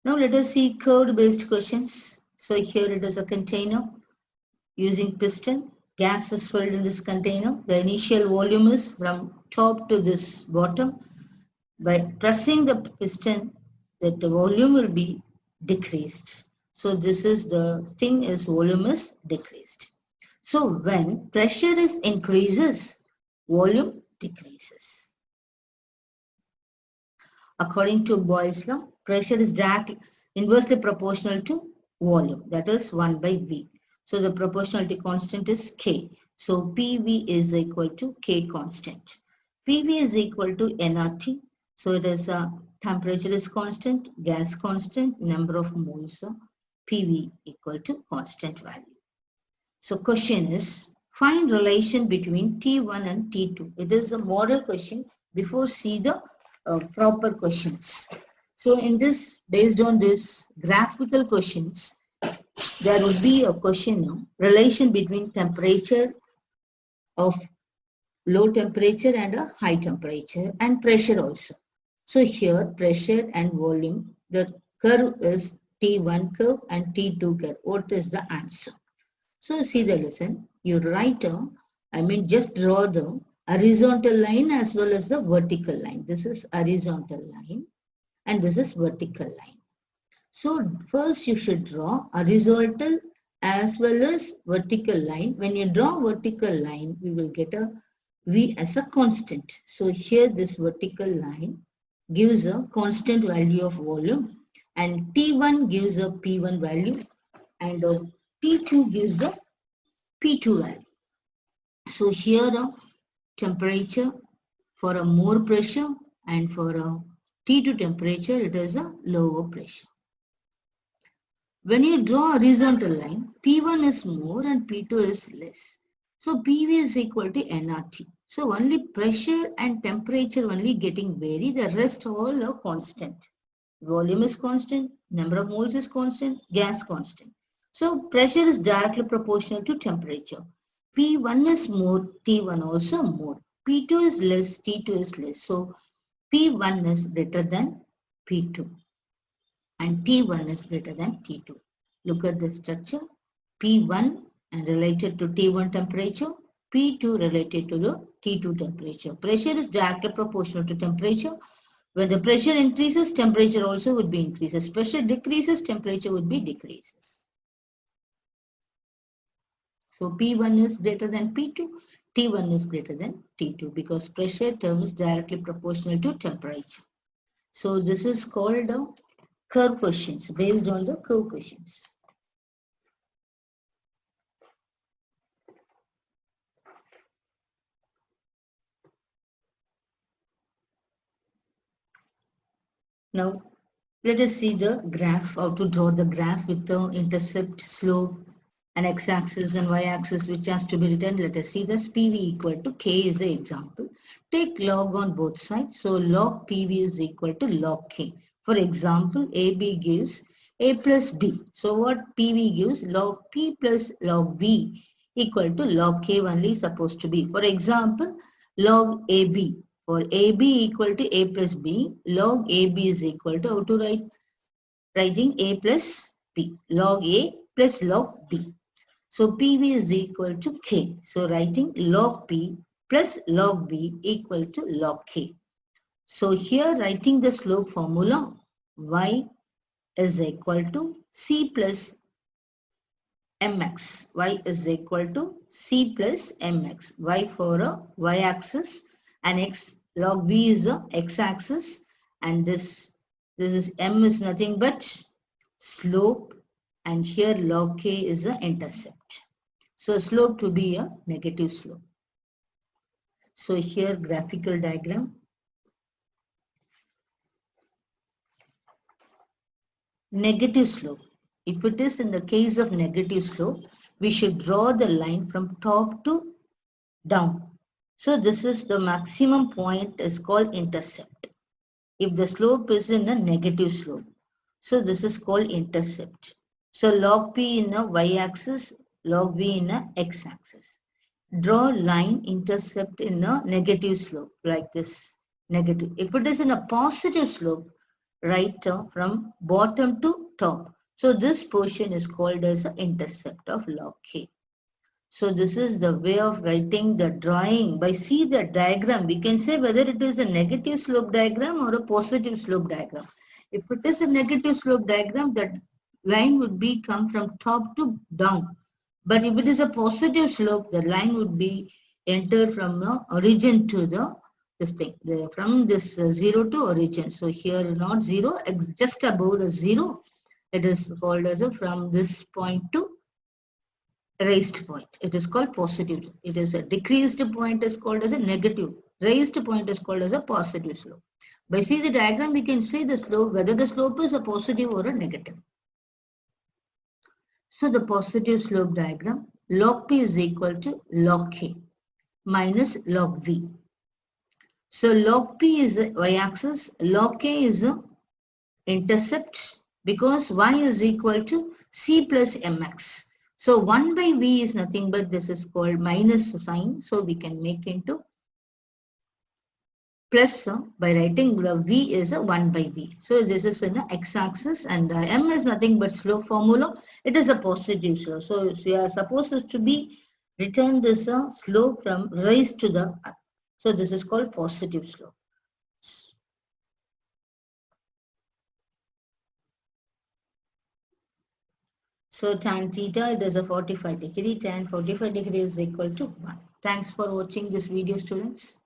Now let us see curve-based questions. So here it is a container using piston. Gas is filled in this container. The initial volume is from top to this bottom. By pressing the piston, that the volume will be decreased. So this is the thing is volume is decreased. So when pressure is increases, volume decreases. According to Boyle's law, pressure is directly inversely proportional to volume. That is 1 by V. So the proportionality constant is K. So PV is equal to K constant. PV is equal to nRT. So it is temperature is constant, gas constant, number of moles. So PV equal to constant value. So question is, find relation between T1 and T2. It is a model question. Before see the proper questions. So in this, based on this graphical questions, there will be a question of relation between temperature of low temperature and a high temperature and pressure also. So here pressure and volume, the curve is T1 curve and T2 curve. What is the answer? So see the lesson. You write just draw the horizontal line as well as the vertical line. This is horizontal line and this is vertical line. So first you should draw horizontal as well as vertical line. When you draw vertical line, we will get a V as a constant. So here this vertical line gives a constant value of volume and T1 gives a P1 value and T2 gives the P2 value. So here temperature for a more pressure and for a T2 temperature it is a lower pressure. When you draw a horizontal line, P1 is more and P2 is less. So PV is equal to nRT. So only pressure and temperature only getting vary, the rest all are constant. Volume is constant, number of moles is constant, gas constant. So pressure is directly proportional to temperature. P1 is more, T1 also more. P2 is less, T2 is less. So P1 is greater than P2 and T1 is greater than T2. Look at the structure. P1 and related to T1 temperature, P2 related to the T2 temperature. Pressure is directly proportional to temperature. When the pressure increases, temperature also would be increases. Pressure decreases, temperature would be decreases. So P1 is greater than P2, T1 is greater than T2 because pressure term is directly proportional to temperature. So this is called curve questions, based on the curve questions. Now let us see the graph, how to draw the graph with the intercept, slope, and x-axis and y-axis which has to be written. Let us see this. PV equal to K is the example. Take log on both sides. So log PV is equal to log K. For example, AB gives A plus B. So what PV gives? Log P plus log V equal to log K only supposed to be. For example, log AB. For AB equal to A plus B, log AB is equal to, how to write? Writing A plus B. Log A plus log B. So PV is equal to K. So writing log P plus log B equal to log K. So here writing the slope formula, Y is equal to C plus mx. Y is equal to C plus mx. Y for a y-axis and x log V is a x-axis and this is m is nothing but slope and here log K is the intercept. So slope to be a negative slope. So here graphical diagram. Negative slope. If it is in the case of negative slope, we should draw the line from top to down. So this is the maximum point is called intercept. If the slope is in a negative slope, so this is called intercept. So log P in a y-axis, log V in a x-axis. Draw line intercept in a negative slope like this. Negative. If it is in a positive slope, right from bottom to top. So this portion is called as the intercept of log K. So this is the way of writing the drawing. By see the diagram, we can say whether it is a negative slope diagram or a positive slope diagram. If it is a negative slope diagram, that line would be come from top to down. But if it is a positive slope, the line would be enter from the origin to the this thing, from this 0 to origin. So here not 0, just above the 0, it is called as a from this point to raised point. It is called positive. It is a decreased point is called as a negative. Raised point is called as a positive slope. By see the diagram, we can see the slope, whether the slope is a positive or a negative. So the positive slope diagram, log P is equal to log K minus log V. So log P is the y-axis, log K is the intercept, because y is equal to C plus mx. So 1 by v is nothing but this is called minus sign. So we can make into plus by writing the v is a 1 by v. So this is in the x-axis, and m is nothing but slope formula. It is a positive slope. So we are supposed to be return this slope from rise to the up. So this is called positive slope. So tan theta, it is a 45 degree, tan 45 degree is equal to 1. Thanks for watching this video, students.